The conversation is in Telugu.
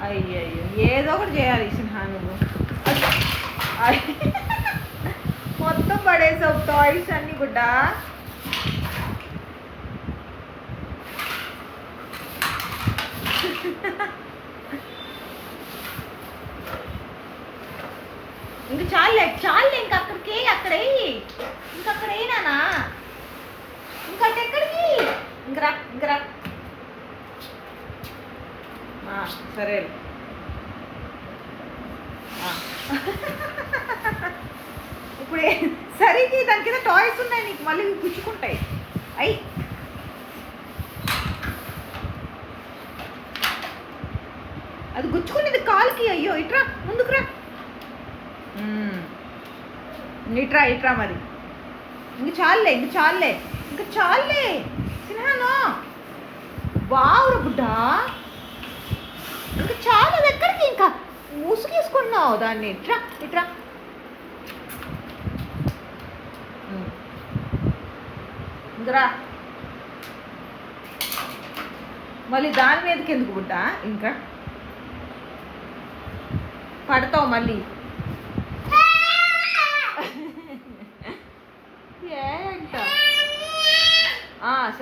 అయ్యయ్యో, ఏదో ఒకటి చేయాలి సింహా నువ్వు. మొత్తం పడేసావు టాయ్స్ అన్ని గుడ్డ. ఇంక చాలే చాలే, ఇంక అక్కడికి అక్కడే ఇంకక్కడేనానా, ఇంకట్టెక్కడికి, ఇంకరా. సరే ఇప్పుడు సరికి దాని కింద టాయ్స్ ఉన్నాయి నీకు, మళ్ళీ గుచ్చుకుంటాయి. అయ్యి అది గుచ్చుకునేది కాలుకి. అయ్యో ఇట్రా, ముందుకురా. ఇట్రా మరి. ఇంక చాలే సిన్హానో. బావురా బుడ్డా, ఇంకా చాలా ఎక్కడికి, ఇంకా మూసుకేసుకున్నావు దాన్ని. ఇట్రా. ఇంకరా. మళ్ళీ దాని మీదకి ఎందుకు బుడ్డా, ఇంకా పడతావు మళ్ళీ. ఏంట